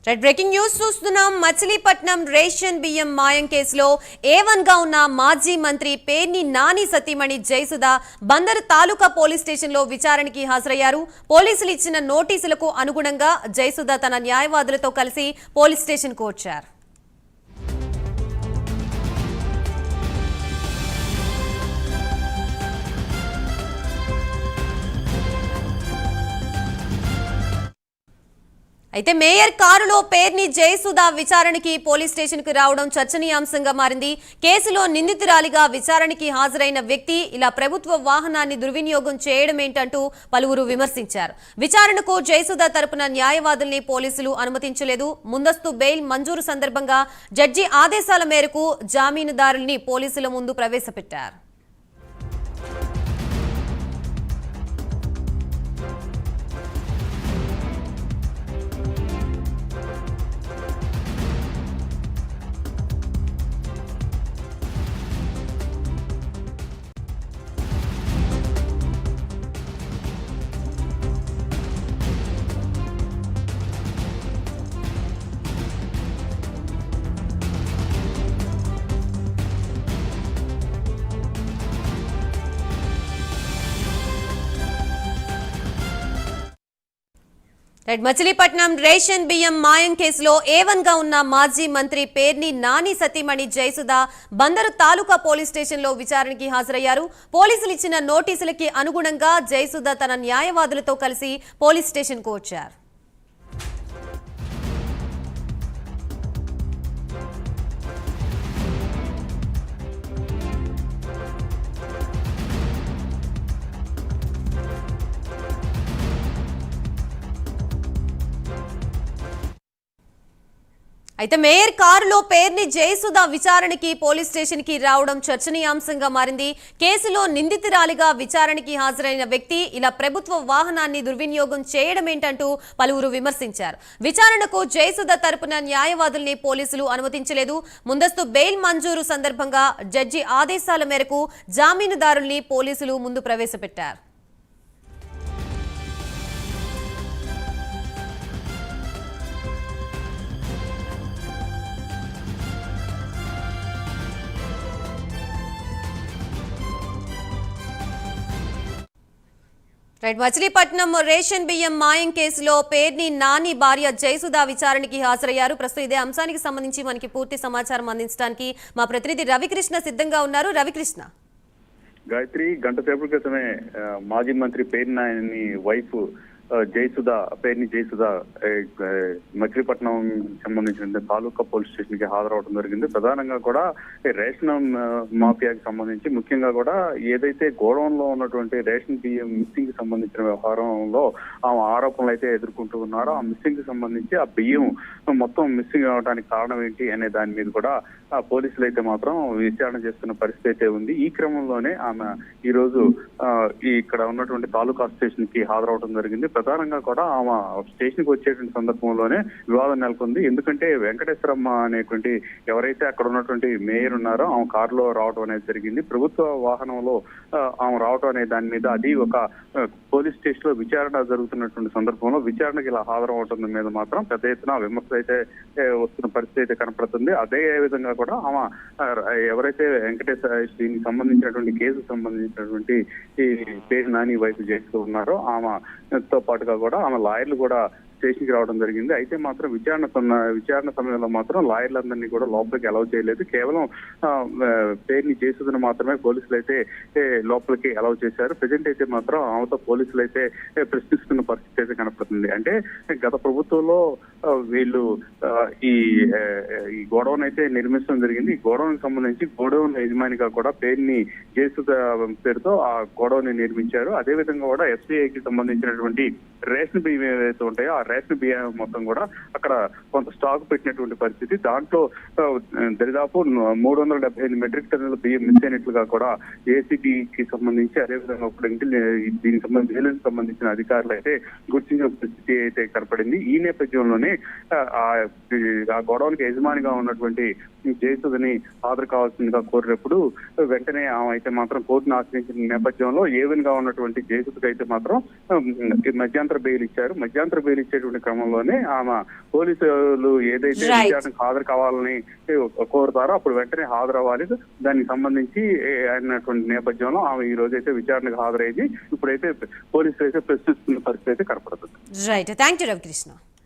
Breaking news చూస్తున్నాం. Machilipatnam ration బియ్యం మాయం కేసులో A1 గా ఉన్న మాజీ మంత్రి పేర్ని నాని సతీమణి జయసుధ బందరు తాలూకా పోలీస్ స్టేషన్ లో విచారణకి హాజరయ్యారు. పోలీసులు ఇచ్చిన నోటీసులకు అనుగుణంగా జయసుధ తన న్యాయవాదులతో కలిసి పోలీస్ స్టేషన్ కు వచ్చారు. అయితే మేయర్ కారులో పేర్ని జయసుధ విచారణకి పోలీస్ స్టేషన్ కు రావడం చర్చనీయాంశంగా మారింది. కేసులో నిందితురాలిగా విచారణకి హాజరైన వ్యక్తి ఇలా ప్రభుత్వ వాహనాన్ని దుర్వినియోగం చేయడమేంటంటూ పలువురు విమర్శించారు. విచారణకు జయసుధ తరపున న్యాయవాదుల్ని పోలీసులు అనుమతించలేదు. ముందస్తు బెయిల్ మంజూరు సందర్భంగా జడ్జి ఆదేశాల మేరకు జామీనుదారుల్ని పోలీసుల ముందు ప్రవేశపెట్టారు. మచిలీపట్నం రేషన్ బియ్యం మాయం కేసులో A1 గా ఉన్న మాజీ మంత్రి పేర్ని నాని సతీమణి జయసుధ బందరు తాలూకా పోలీస్ స్టేషన్ లో విచారణకి హాజరయ్యారు. పోలీసులు ఇచ్చిన నోటీసులకి అనుగుణంగా జయసుధ తన న్యాయవాదులతో కలిసి పోలీస్ స్టేషన్ కు వచ్చారు. అయితే మేయర్ కారులో పేర్ని జయసుధ విచారణకి పోలీస్ స్టేషన్ కి రావడం చర్చనీయాంశంగా మారింది. కేసులో నిందితురాలిగా విచారణకి హాజరైన వ్యక్తి ఇలా ప్రభుత్వ వాహనాన్ని దుర్వినియోగం చేయడమేంటంటూ పలువురు విమర్శించారు. విచారణకు జయసుధ తరపున న్యాయవాదుల్ని పోలీసులు అనుమతించలేదు. ముందస్తు బెయిల్ మంజూరు సందర్భంగా జడ్జి ఆదేశాల మేరకు జామీనుదారుల్ని పోలీసులు ముందు ప్రవేశపెట్టారు. మచిలీపట్నం రేషన్ బియ్యం మాయం కేసులో పేర్ని నాని భార్య జయసుధ విచారణకి హాజరయ్యారు. ప్రస్తుతం ఇదే అంశానికి సంబంధించి మనకి పూర్తి సమాచారం అందించడానికి మా ప్రతినిధి రవికృష్ణ సిద్ధంగా ఉన్నారు. రవికృష్ణ, గాయత్రి, గంట సేపటి క్రితమే మాజీ మంత్రి పేర్ని నాని వైఫ్ జయసుధ పేర్ని జయసుధ మచిలీపట్నం సంబంధించిన తాలూకా పోలీస్ స్టేషన్ కి హాజరవడం జరిగింది. ప్రధానంగా కూడా రేషన్ మాఫియాకి సంబంధించి ముఖ్యంగా కూడా ఏదైతే గోడౌన్ లో ఉన్నటువంటి రేషన్ బియ్యం మిస్సింగ్ కి సంబంధించిన వ్యవహారంలో ఆ ఆరోపణలు అయితే ఎదుర్కొంటూ ఉన్నారో ఆ మిస్సింగ్ కి సంబంధించి ఆ బియ్యం మొత్తం మిస్సింగ్ అవడానికి కారణం ఏంటి అనే దాని మీద కూడా పోలీసులు అయితే మాత్రం విచారణ చేస్తున్న పరిస్థితి అయితే ఉంది. ఈ క్రమంలోనే ఆమె ఈ రోజు ఇక్కడ ఉన్నటువంటి తాలూకా స్టేషన్ కి హాజరవడం జరిగింది. ప్రధానంగా కూడా ఆమె స్టేషన్ కి వచ్చేటువంటి సందర్భంలోనే వివాదం నెలకొంది. ఎందుకంటే వెంకటేశ్వరమ్మ అనేటువంటి ఎవరైతే అక్కడ ఉన్నటువంటి మేయర్ ఉన్నారో ఆమె కారులో రావడం అనేది జరిగింది. ప్రభుత్వ వాహనంలో ఆమె రావడం అనే దాని మీద అది ఒక పోలీస్ స్టేషన్ లో విచారణ జరుగుతున్నటువంటి సందర్భంలో విచారణకి ఇలా హాజరవడం మీద మాత్రం పెద్ద ఎత్తున విమర్శలు అయితే వస్తున్న పరిస్థితి అయితే కనపడుతుంది. అదే విధంగా కూడా ఆమె ఎవరైతే వెంకటేశ్వర దీనికి సంబంధించినటువంటి కేసుకు సంబంధించినటువంటి ఈ పేరు నాని వైపు చేస్తూ ఉన్నారో ఆమెతో పాటుగా కూడా ఆమె లాయర్లు కూడా స్టేషన్ కి రావడం జరిగింది. అయితే మాత్రం విచారణ సమయంలో మాత్రం లాయర్లందరినీ కూడా లోపలికి అలౌ చేయలేదు. కేవలం పేర్ని జయసుధను మాత్రమే పోలీసులు అయితే లోపలికి అలౌ చేశారు. ప్రజెంట్ అయితే మాత్రం ఆమెతో పోలీసులు అయితే ప్రశ్నిస్తున్న పరిస్థితి అయితే కనపడుతుంది. అంటే గత ప్రభుత్వంలో వీళ్ళు ఈ గోడౌన్ అయితే నిర్మించడం జరిగింది. ఈ గోడౌన్ సంబంధించి గోడౌన్ యజమానిగా కూడా పేర్ని జయసుధ పేరుతో ఆ గోడౌన్ నిర్మించారు. అదే విధంగా కూడా SBIకి సంబంధించినటువంటి రేషన్ బియ్యం ఏవైతే ఉంటాయో ఆ రేషన్ బియ్యం మొత్తం కూడా అక్కడ కొంత స్టాక్ పెట్టినటువంటి పరిస్థితి. దాంట్లో దరిదాపు 375 మెట్రిక్ టన్నుల బియ్యం మిస్ అయినట్లుగా కూడా ACBకి సంబంధించి అదేవిధంగా దీనికి సంబంధించిన అధికారులు అయితే గుర్తించిన పరిస్థితి అయితే కనపడింది. ఈ నేపథ్యంలోనే ఆ గోడౌన్ కి యజమానిగా ఉన్నటువంటి జయసుధని హాజరు కావాల్సిందిగా కోరినప్పుడు వెంటనే ఆమె అయితే మాత్రం కోర్టును ఆశ్రయించిన నేపథ్యంలో A1 గా ఉన్నటువంటి జయసుధకి అయితే మాత్రం మధ్యంతర బెయిల్ ఇచ్చారు. మధ్యంతర బెయిల్ ఇచ్చే వచ్చేటువంటి క్రమంలోనే ఆమె పోలీసులు ఏదైతే Right. విచారణకు హాజరు కావాలని కోరుతారో అప్పుడు వెంటనే హాజరవ్వాలి. దానికి సంబంధించి అయినటువంటి నేపథ్యంలో ఆమె ఈ రోజైతే విచారణకు హాజరైంది. ఇప్పుడైతే పోలీసులు అయితే ప్రశ్నిస్తున్న పరిస్థితి అయితే కనపడుతుంది. Right, thank you Ravikrishna.